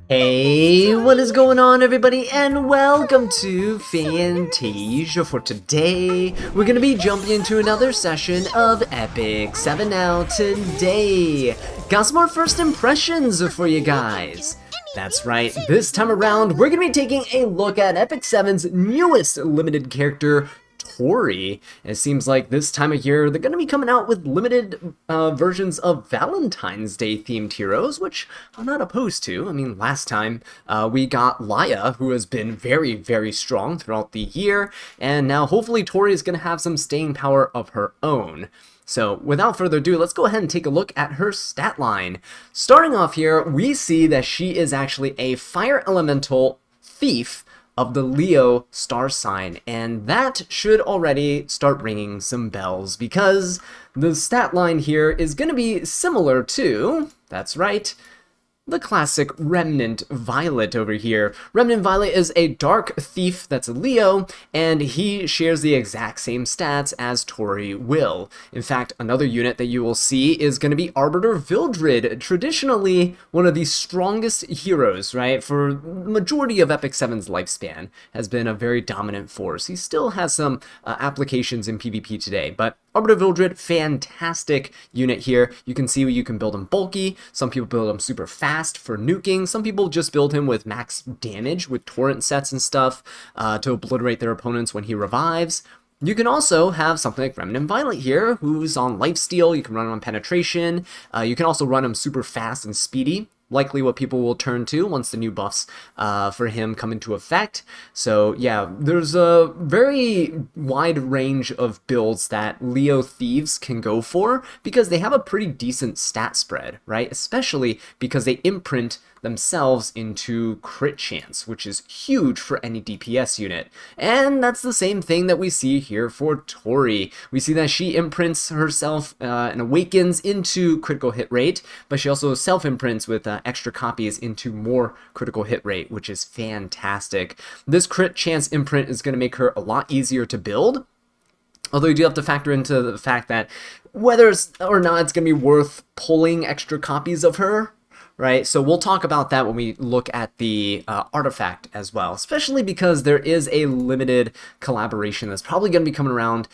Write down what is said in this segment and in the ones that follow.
Hey, what is going on, everybody, and welcome to Fantasia. For today, we're gonna be jumping into another session of Epic 7 now today. Got some more first impressions for you guys. That's right, this time around, we're gonna be taking a look at Epic 7's newest limited character, Tori. It seems like this time of year they're going to be coming out with limited versions of Valentine's Day themed heroes, which I'm not opposed to. I mean, last time we got Laya, who has been very, very strong throughout the year, and now hopefully Tori is going to have some staying power of her own. So without further ado, let's go ahead and take a look at her stat line. Starting off here, we see that she is actually a fire elemental thief of the Leo star sign, and that should already start ringing some bells because the stat line here is going to be similar to, that's right, the classic Remnant Violet over here. Remnant Violet is a dark thief that's a Leo, and he shares the exact same stats as Tori will. In fact, another unit that you will see is going to be Arbiter Vildred, traditionally one of the strongest heroes, right? For the majority of Epic 7's lifespan, has been a very dominant force. He still has some applications in PvP today, but Arbiter Vildred, fantastic unit here. You can see you can build him bulky. Some people build him super fast for nuking. Some people just build him with max damage with torrent sets and stuff to obliterate their opponents when he revives. You can also have something like Remnant Violet here, who's on lifesteal. You can run him on penetration. You can also run him super fast and speedy. Likely what people will turn to once the new buffs for him come into effect. So yeah, there's a very wide range of builds that Leo Thieves can go for because they have a pretty decent stat spread, right? Especially because they imprint themselves into crit chance, which is huge for any DPS unit. And that's the same thing that we see here for Tori. We see that she imprints herself and awakens into critical hit rate, but she also self-imprints with extra copies into more critical hit rate, which is fantastic. This crit chance imprint is going to make her a lot easier to build. Although you do have to factor into the fact that whether or not it's going to be worth pulling extra copies of her, right? So we'll talk about that when we look at the artifact as well, especially because there is a limited collaboration that's probably going to be coming around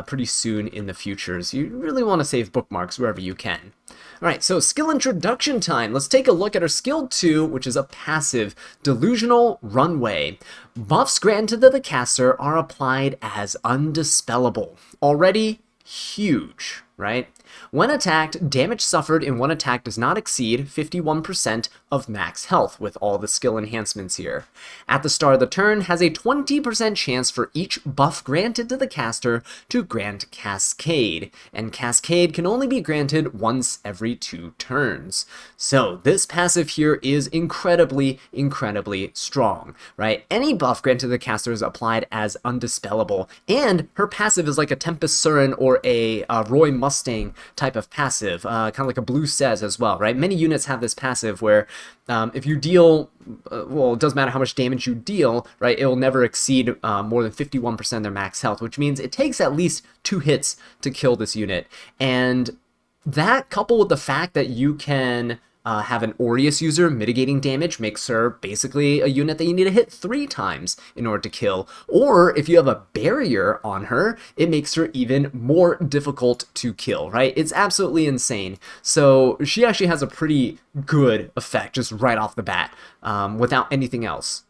pretty soon in the future. So you really want to save bookmarks wherever you can. All right, so skill introduction time. Let's take a look at our skill 2, which is a passive, Delusional Runway. Buffs granted to the caster are applied as undispellable. Already huge, right? When attacked, damage suffered in one attack does not exceed 51% of max health with all the skill enhancements here. At the start of the turn, has a 20% chance for each buff granted to the caster to grant Cascade, and Cascade can only be granted once every 2 turns. So this passive here is incredibly, incredibly strong, right? Any buff granted to the caster is applied as undispellable, and her passive is like a Tempest Surin or a Roy Mustang type of passive, kind of like a Blue Says as well, right? Many units have this passive where if you deal, well, it doesn't matter how much damage you deal, right? It will never exceed more than 51% of their max health, which means it takes at least 2 hits to kill this unit. And that, coupled with the fact that you can have an Aureus user mitigating damage, makes her basically a unit that you need to hit 3 times in order to kill. Or if you have a barrier on her, it makes her even more difficult to kill, right? It's absolutely insane. So she actually has a pretty good effect just right off the bat without anything else.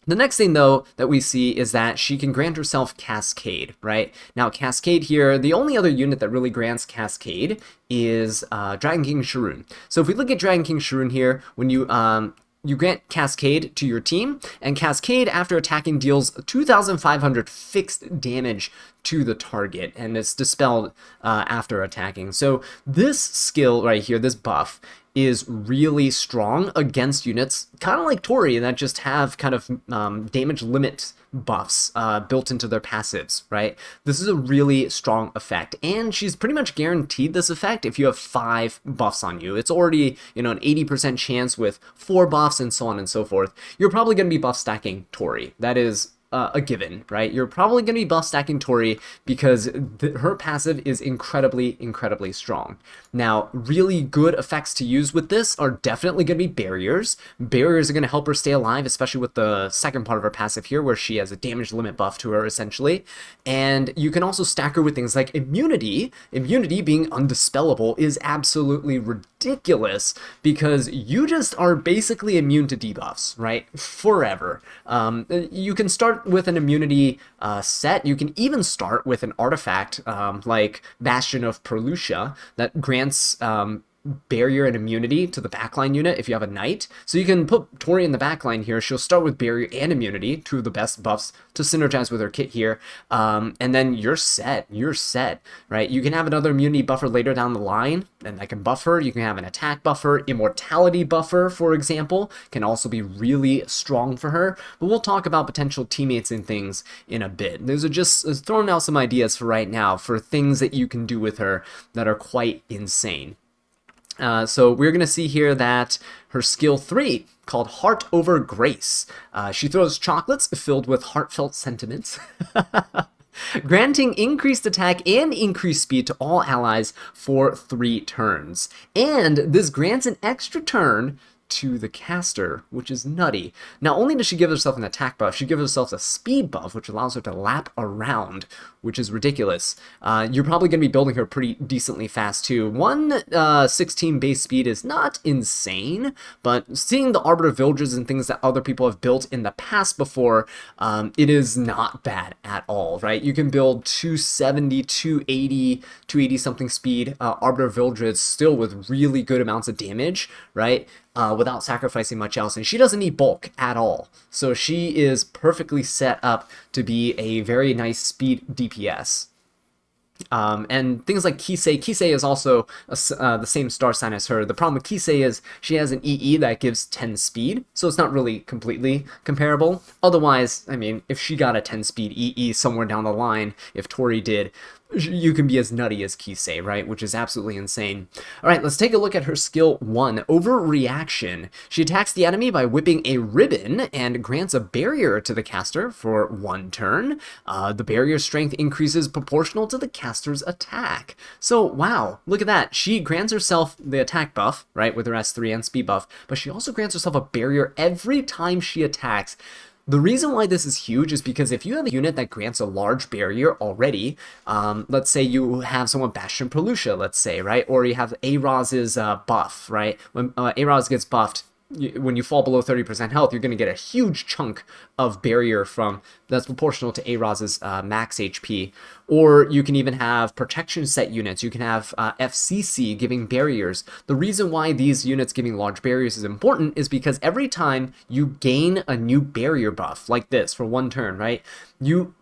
The next thing, though, that we see is that she can grant herself Cascade, right? Now, Cascade here, the only other unit that really grants Cascade is Dragon King Sharoon. So if we look at Dragon King Sharoon here, when you grant Cascade to your team, and Cascade, after attacking, deals 2,500 fixed damage to the target, and it's dispelled after attacking. So this skill right here, this buff, is really strong against units kind of like Tori that just have kind of damage limit buffs built into their passives, right? This is a really strong effect, and she's pretty much guaranteed this effect if you have 5 buffs on you. It's already, an 80% chance with 4 buffs and so on and so forth. You're probably going to be buff stacking Tori. That is a given, right? You're probably going to be buff stacking Tori because her passive is incredibly strong. Now, really good effects to use with this are definitely going to be barriers. Barriers are going to help her stay alive, especially with the second part of her passive here, where she has a damage limit buff to her, essentially. And you can also stack her with things like immunity. Immunity being undispellable is absolutely ridiculous because you just are basically immune to debuffs, right? Forever. You can start with an immunity set. You can even start with an artifact like Bastion of Perlucia that grants barrier and immunity to the backline unit if you have a knight. So you can put Tori in the backline here. She'll start with barrier and immunity, two of the best buffs to synergize with her kit here. And then you're set. You're set, right? You can have another immunity buffer later down the line, and that can buff her. You can have an attack buffer. Immortality buffer, for example, can also be really strong for her. But we'll talk about potential teammates and things in a bit. Those are just throwing out some ideas for right now for things that you can do with her that are quite insane. So we're going to see here that her skill 3, called Heart Over Grace, she throws chocolates filled with heartfelt sentiments, granting increased attack and increased speed to all allies for 3 turns. And this grants an extra turn to the caster, which is nutty. Not only does she give herself an attack buff, she gives herself a speed buff, which allows her to lap around, which is ridiculous. You're probably going to be building her pretty decently fast too. 116 base speed is not insane, but seeing the Arbiter Villages and things that other people have built in the past before, it is not bad at all, right? You can build 270, 280 something speed Arbiter Villages still with really good amounts of damage, right? Without sacrificing much else, and she doesn't need bulk at all, so she is perfectly set up to be a very nice speed DPS. And things like Kisei. Kisei is also the same star sign as her. The problem with Kisei is she has an EE that gives 10 speed, so it's not really completely comparable. Otherwise, I mean, if she got a 10 speed EE somewhere down the line, if Tori did, you can be as nutty as Kisei, right? Which is absolutely insane. All right, let's take a look at her skill 1, Overreaction. She attacks the enemy by whipping a ribbon and grants a barrier to the caster for 1 turn. The barrier strength increases proportional to the caster's attack. So, wow, look at that. She grants herself the attack buff, right, with her S3 and speed buff, but she also grants herself a barrier every time she attacks. The reason why this is huge is because if you have a unit that grants a large barrier already, let's say you have someone Bastion Perlucia, let's say, right? Or you have A-Roz's buff, right? When A-Roz gets buffed, when you fall below 30% health, you're going to get a huge chunk of barrier that's proportional to A-Roz's max HP. Or you can even have protection set units. You can have FCC giving barriers. The reason why these units giving large barriers is important is because every time you gain a new barrier buff, like this, for 1 turn, right? You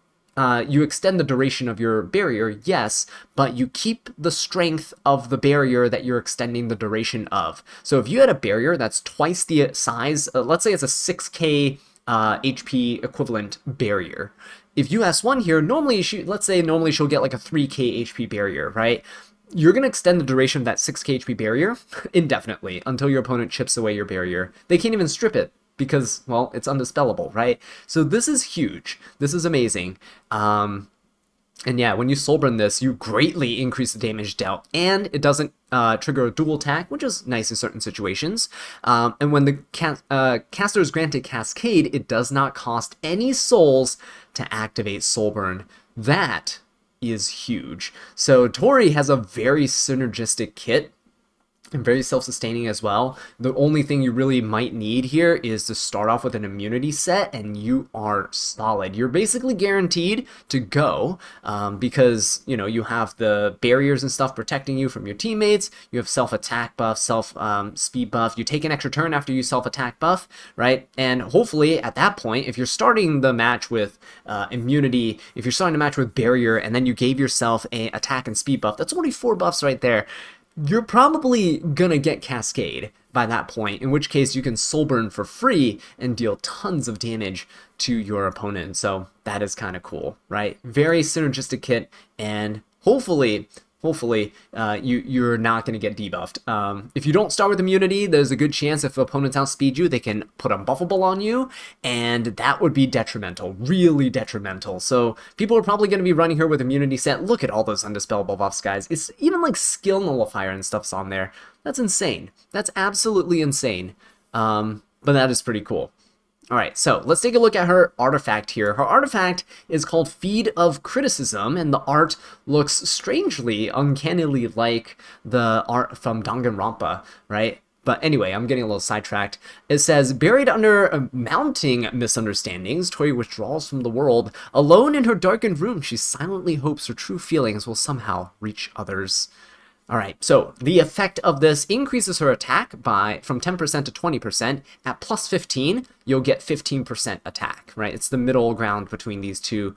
extend the duration of your barrier, yes, but you keep the strength of the barrier that you're extending the duration of. So if you had a barrier that's twice the size, let's say it's a 6k HP equivalent barrier. If you S1 here, normally she'll get like a 3k HP barrier, right? You're going to extend the duration of that 6k HP barrier indefinitely until your opponent chips away your barrier. They can't even strip it, because, well, it's undispellable, right? So this is huge. This is amazing. And yeah, when you soulburn this, you greatly increase the damage dealt, and it doesn't trigger a dual attack, which is nice in certain situations. And when the caster is granted Cascade, it does not cost any souls to activate soulburn. That is huge. So Tori has a very synergistic kit, and very self-sustaining as well. The only thing you really might need here is to start off with an immunity set, and you are solid. You're basically guaranteed to go because, you know, you have the barriers and stuff protecting you from your teammates. You have self-attack buff, speed buff. You take an extra turn after you self-attack buff, right? And hopefully at that point, if you're starting the match with immunity, if you're starting the match with barrier, and then you gave yourself a attack and speed buff, that's only 4 buffs right there. You're probably gonna get Cascade by that point, in which case you can soulburn for free and deal tons of damage to your opponent. So that is kind of cool, right? Very synergistic kit, and hopefully hopefully you're not going to get debuffed. If you don't start with immunity, there's a good chance if opponents outspeed you, they can put Unbuffable on you, and that would be detrimental, really detrimental. So people are probably going to be running her with immunity set. Look at all those undispellable buffs, guys. It's even like skill nullifier and stuff's on there. That's insane. That's absolutely insane. But that is pretty cool. All right, so let's take a look at her artifact here. Her artifact is called Feed of Criticism, and the art looks strangely, uncannily like the art from Danganronpa, right? But anyway, I'm getting a little sidetracked. It says, buried under mounting misunderstandings, Tori withdraws from the world. Alone in her darkened room, she silently hopes her true feelings will somehow reach others. All right, so the effect of this increases her attack from 10% to 20%. At plus 15, you'll get 15% attack, right? It's the middle ground between these two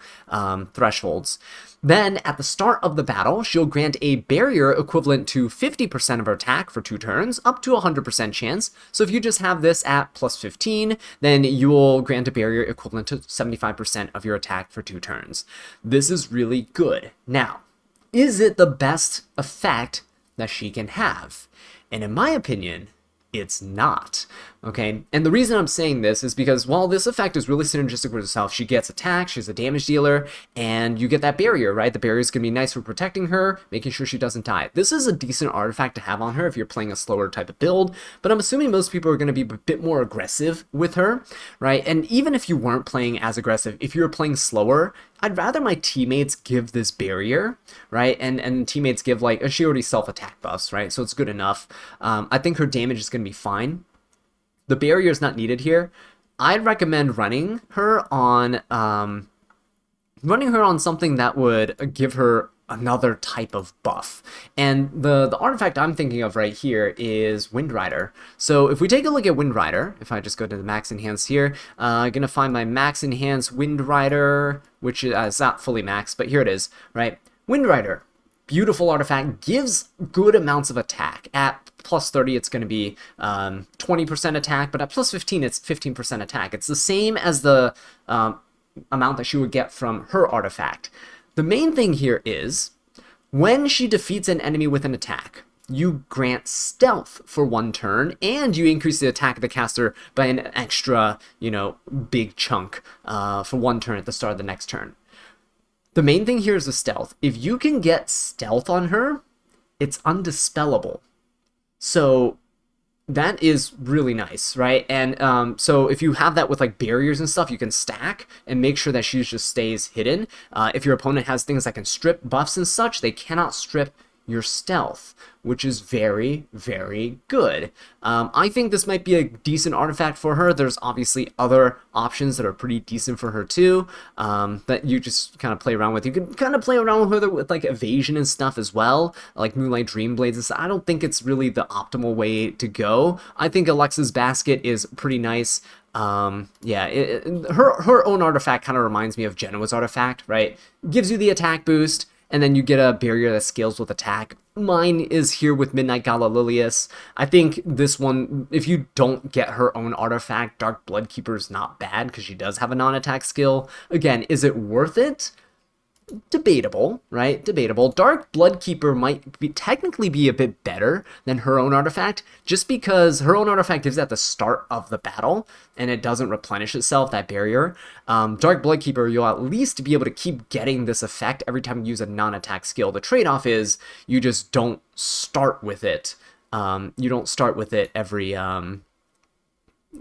thresholds. Then, at the start of the battle, she'll grant a barrier equivalent to 50% of her attack for 2 turns, up to 100% chance. So if you just have this at plus 15, then you will grant a barrier equivalent to 75% of your attack for 2 turns. This is really good. Now, is it the best effect that she can have? And in my opinion, it's not. Okay, and the reason I'm saying this is because while this effect is really synergistic with herself, she gets attack, she's a damage dealer, and you get that barrier, right? The barrier is going to be nice for protecting her, making sure she doesn't die. This is a decent artifact to have on her if you're playing a slower type of build, but I'm assuming most people are going to be a bit more aggressive with her, right? And even if you weren't playing as aggressive, if you're playing slower, I'd rather my teammates give this barrier, right? And teammates give, like, she already self-attack buffs, right? So it's good enough. I think her damage is going to be fine. The barrier is not needed here. I'd recommend running her on something that would give her another type of buff. And the artifact I'm thinking of right here is Wind Rider. So if we take a look at Wind Rider, if I just go to the max enhance here, I'm gonna find my max enhance Wind Rider, which is not fully maxed, but here it is, right? Wind Rider, beautiful artifact, gives good amounts of attack. At plus 30, it's going to be 20% attack, but at plus 15, it's 15% attack. It's the same as the amount that she would get from her artifact. The main thing here is, when she defeats an enemy with an attack, you grant stealth for 1 turn, and you increase the attack of the caster by an extra, big chunk for 1 turn at the start of the next turn. The main thing here is the stealth. If you can get stealth on her, it's undispellable. So that is really nice, right? And so if you have that with like barriers and stuff, you can stack and make sure that she just stays hidden. If your opponent has things that can strip buffs and such, they cannot strip your stealth, which is very, very good. I think this might be a decent artifact for her. There's obviously other options that are pretty decent for her too, that you just kind of play around with. You can kind of play around with her with like evasion and stuff as well, like Moonlight Dream Blades and stuff. I don't think it's really the optimal way to go. I think Alexa's Basket is pretty nice. Yeah, her own artifact kind of reminds me of Genoa's artifact, right? Gives you the attack boost, and then you get a barrier that scales with attack. Mine is here with Midnight Gala Lilius. I think this one, if you don't get her own artifact, Dark Bloodkeeper is not bad because she does have a non-attack skill. Again, is it worth it? Debatable, right? Debatable. Dark Bloodkeeper might technically be a bit better than her own artifact, just because her own artifact gives at the start of the battle, and it doesn't replenish itself, that barrier. Dark Bloodkeeper, you'll at least be able to keep getting this effect every time you use a non-attack skill. The trade-off is you just don't start with it. You don't start with it every...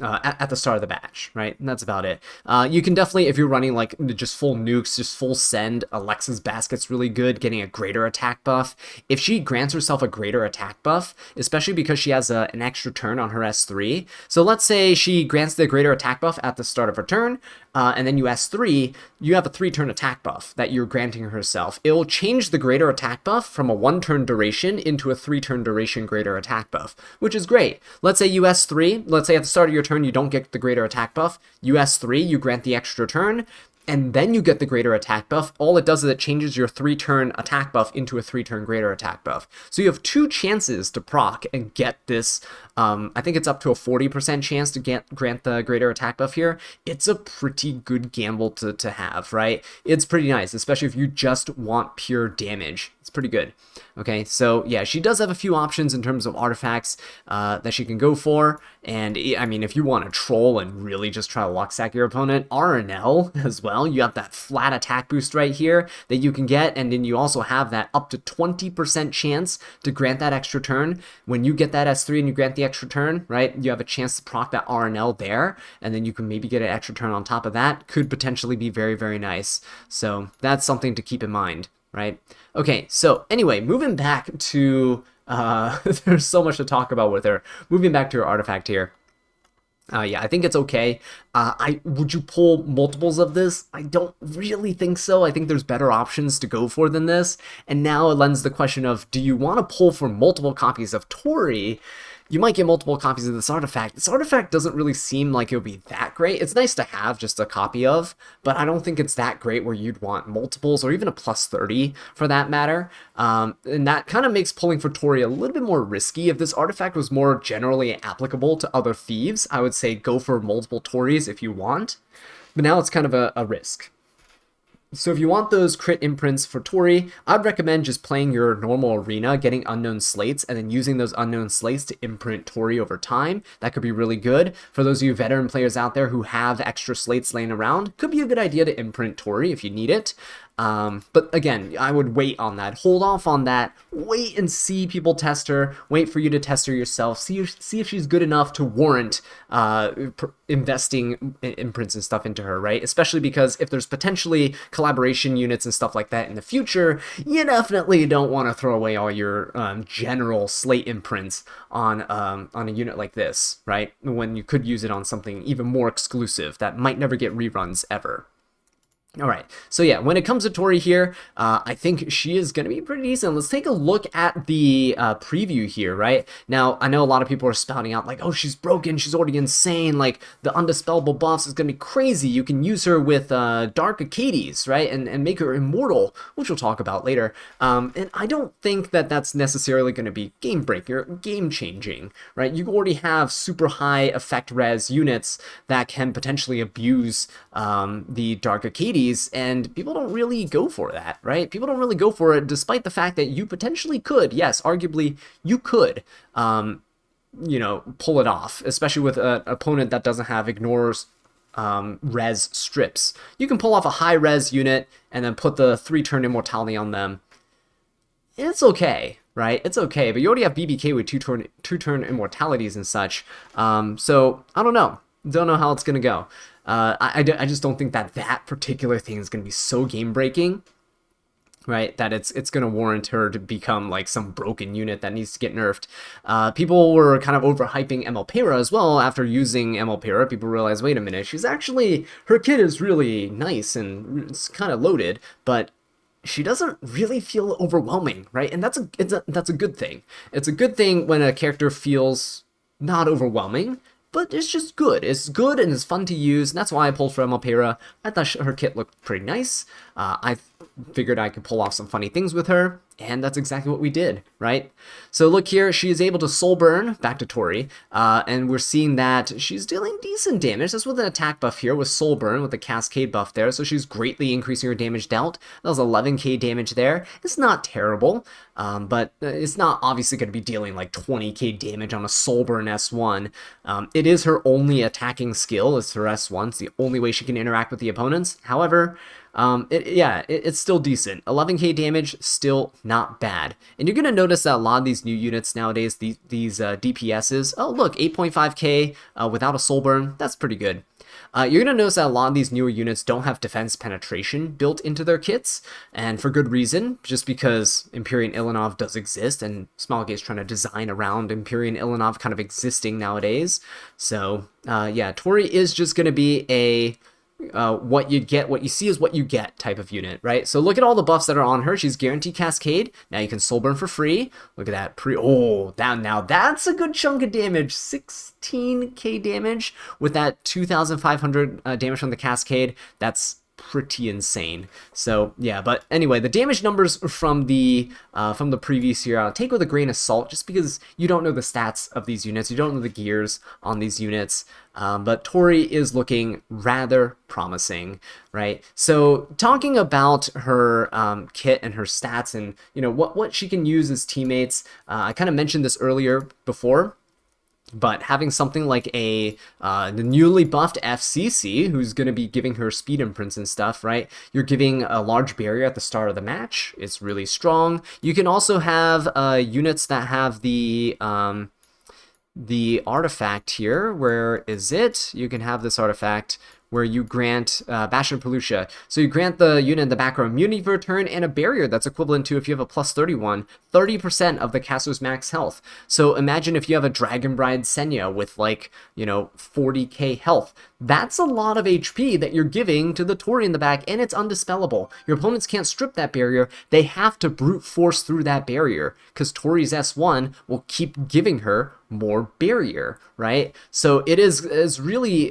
at the start of the batch, right? And that's about it. You can definitely, if you're running like just full nukes, just full send, Alexa's Basket's really good, getting a greater attack buff. If she grants herself a greater attack buff, especially because she has an extra turn on her S3. So let's say she grants the greater attack buff at the start of her turn, and then you S3, you have a 3-turn attack buff that you're granting herself. It will change the greater attack buff from a 1-turn duration into a 3-turn duration greater attack buff, which is great. Let's say you S3, let's say at the start of your turn you don't get the greater attack buff, you S3, you grant the extra turn, and then you get the greater attack buff. All it does is it changes your 3-turn attack buff into a 3-turn greater attack buff. So you have 2 chances to proc and get this I think it's up to a 40% chance to grant the greater attack buff here. It's a pretty good gamble to have, right? It's pretty nice, especially if you just want pure damage. It's pretty good. Okay, so yeah, she does have a few options in terms of artifacts that she can go for. And I mean, if you want to troll and really just try to luck sack your opponent, RNL as well. You have that flat attack boost right here that you can get, and then you also have that up to 20% chance to grant that extra turn. When you get that S3 and you grant the extra turn, right, you have a chance to proc that RNL there, and then you can maybe get an extra turn on top of that. Could potentially be very, very nice. So that's something to keep in mind, right? Okay, so anyway, moving back to, there's so much to talk about with her. Moving back to her artifact here. Yeah, I think it's okay. Would you pull multiples of this? I don't really think so. I think there's better options to go for than this. And now it lends the question of, do you want to pull for multiple copies of Tori? You might get multiple copies of this artifact. This artifact doesn't really seem like it would be that great. It's nice to have just a copy of, but I don't think it's that great where you'd want multiples or even a plus 30 for that matter. And that kind of makes pulling for Tori a little bit more risky. If this artifact was more generally applicable to other thieves, I would say go for multiple Tories if you want. But now it's kind of a risk. So if you want those crit imprints for Tori, I'd recommend just playing your normal arena, getting unknown slates, and then using those unknown slates to imprint Tori over time. That could be really good. For those of you veteran players out there who have extra slates laying around, could be a good idea to imprint Tori if you need it. But again, I would wait on that. Hold off on that. Wait and see people test her. Wait for you to test her yourself. See if she's good enough to warrant investing imprints and stuff into her, right? Especially because if there's potentially collaboration units and stuff like that in the future, you definitely don't want to throw away all your general slate imprints on a unit like this, right? When you could use it on something even more exclusive that might never get reruns ever. All right, so yeah, when it comes to Tori here, I think she is going to be pretty decent. Let's take a look at the preview here, right? Now, I know a lot of people are spouting out like, oh, she's broken, she's already insane, like the undispellable buffs is going to be crazy. You can use her with Dark Acades, right, and make her immortal, which we'll talk about later. And I don't think that that's necessarily going to be game breaker, game changing, right? You already have super high effect res units that can potentially abuse the Dark Acades, and people don't really go for that, right? People don't really go for it, despite the fact that you potentially could, yes, arguably you could, you know, pull it off, especially with an opponent that doesn't have ignores res strips. You can pull off a high res unit and then put the 3-turn immortality on them. It's okay, right? It's okay, but you already have BBK with two-turn immortalities and such. So I don't know. Don't know how it's gonna go. I just don't think that particular thing is gonna be so game-breaking, right, that it's gonna warrant her to become like some broken unit that needs to get nerfed. People were kind of overhyping MLPera as well. After using MLPera, people realized, wait a minute, she's actually, her kit is really nice and it's kind of loaded, but she doesn't really feel overwhelming, right? And that's a good thing. It's a good thing when a character feels not overwhelming, but it's just good. It's good and it's fun to use, and that's why I pulled for MLPera. I thought her kit looked pretty nice. I figured I could pull off some funny things with her, and that's exactly what we did, right? So look here, she is able to soul burn, back to Tori, and we're seeing that she's dealing decent damage. That's with an attack buff here with soul burn, with the cascade buff there, so she's greatly increasing her damage dealt. That was 11k damage there. It's not terrible, but it's not obviously going to be dealing like 20k damage on a soul burn S1. It is her only attacking skill, it's her S1. It's the only way she can interact with the opponents. However, it's still decent. 11k damage, still not bad. And you're going to notice that a lot of these new units nowadays, these DPSs, oh look, 8.5k without a soul burn, that's pretty good. You're going to notice that a lot of these newer units don't have defense penetration built into their kits, and for good reason, just because Empyrean Ilanov does exist, and Smilegate is trying to design around Empyrean Ilanov kind of existing nowadays. So, yeah, Tori is just going to be a what you get, what you see is what you get type of unit, right? So look at all the buffs that are on her. She's guaranteed Cascade. Now you can soul burn for free. Look at that. Now that's a good chunk of damage. 16k damage with that 2,500 damage from the Cascade. That's pretty insane. So yeah, but anyway, the damage numbers from the previous year I'll take with a grain of salt, just because you don't know the stats of these units, you don't know the gears on these units. But Tori is looking rather promising, right? So talking about her kit and her stats, and what she can use as teammates, I kind of mentioned this earlier before. But having something like the newly buffed FCC, who's going to be giving her speed imprints and stuff, right? You're giving a large barrier at the start of the match. It's really strong. You can also have units that have the artifact here. Where is it? You can have this artifact where you grant Bastion Pelusia. So you grant the unit in the back row immunity for a turn and a barrier that's equivalent to, if you have a plus 31, 30% of the caster's max health. So imagine if you have a Dragon Bride Senya with 40k health. That's a lot of HP that you're giving to the Tori in the back, and it's undispellable. Your opponents can't strip that barrier. They have to brute force through that barrier, because Tori's S1 will keep giving her more barrier, right? So it is really,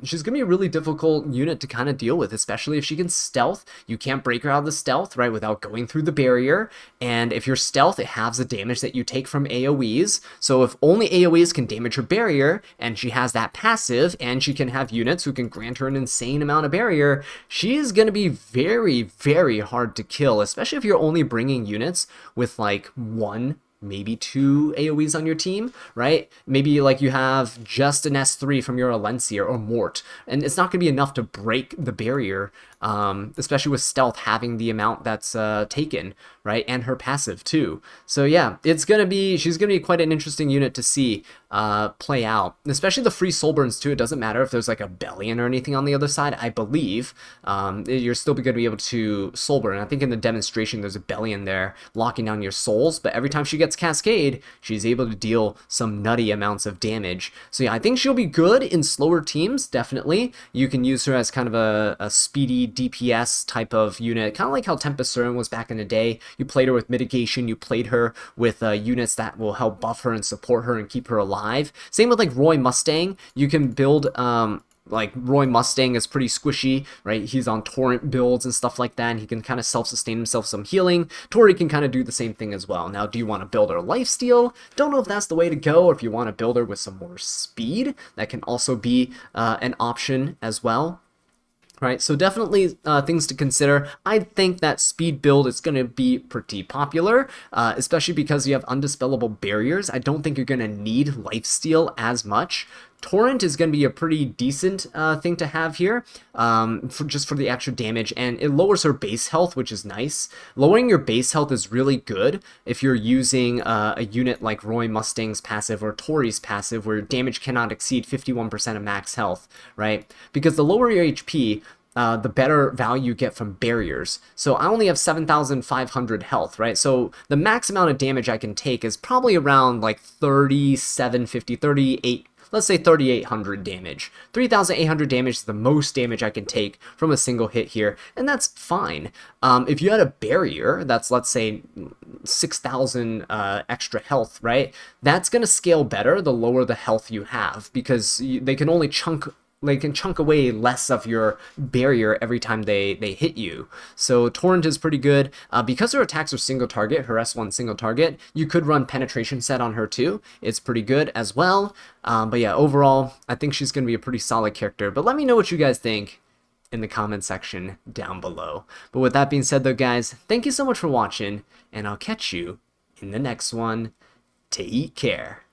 she's gonna be a really difficult unit to kind of deal with, especially if she can stealth. You can't break her out of the stealth, right, without going through the barrier. And if you're stealth, it halves the damage that you take from AoEs. So if only AoEs can damage her barrier, and she has that passive, and she can have units who can grant her an insane amount of barrier, she's gonna be very, very hard to kill, especially if you're only bringing units with one, maybe 2 AoEs on your team, right? Maybe you have just an S3 from your Alencia or Mort, and it's not going to be enough to break the barrier, especially with stealth having the amount that's taken, right? And her passive too. So yeah, she's going to be quite an interesting unit to see play out, especially the free soul burns too. It doesn't matter if there's a Bellion or anything on the other side. I believe you're still going to be able to soul burn. I think in the demonstration there's a Bellion there locking down your souls, but every time she gets Cascade, she's able to deal some nutty amounts of damage. So yeah, I think she'll be good in slower teams, definitely. You can use her as kind of a speedy DPS type of unit, kind of like how Tempest Surin was back in the day. You played her with mitigation, you played her with units that will help buff her and support her and keep her alive. Same with Roy Mustang. You can build Roy Mustang is pretty squishy, right? He's on torrent builds and stuff like that, and he can kind of self-sustain himself some healing. Tori can kind of do the same thing as well. Now, do you want to build her lifesteal? Don't know if that's the way to go, or if you want to build her with some more speed. That can also be an option as well. Right, so definitely things to consider. I think that speed build is going to be pretty popular, especially because you have undispellable barriers. I don't think you're going to need lifesteal as much. Torrent is going to be a pretty decent thing to have here, just for the extra damage, and it lowers her base health, which is nice. Lowering your base health is really good if you're using a unit like Roy Mustang's passive or Tori's passive, where damage cannot exceed 51% of max health, right? Because the lower your HP, the better value you get from barriers. So I only have 7,500 health, right? So the max amount of damage I can take is probably around 3,750, 38. Let's say 3,800 damage. 3,800 damage is the most damage I can take from a single hit here, and that's fine. If you had a barrier that's, let's say, 6,000 extra health, right? That's going to scale better the lower the health you have, because they can only chunk away less of your barrier every time they hit you. So Torrent is pretty good. Because her attacks are single target, her S1 single target, you could run penetration set on her too. It's pretty good as well. But yeah, overall, I think she's going to be a pretty solid character. But let me know what you guys think in the comment section down below. But with that being said though, guys, thank you so much for watching, and I'll catch you in the next one. Take care.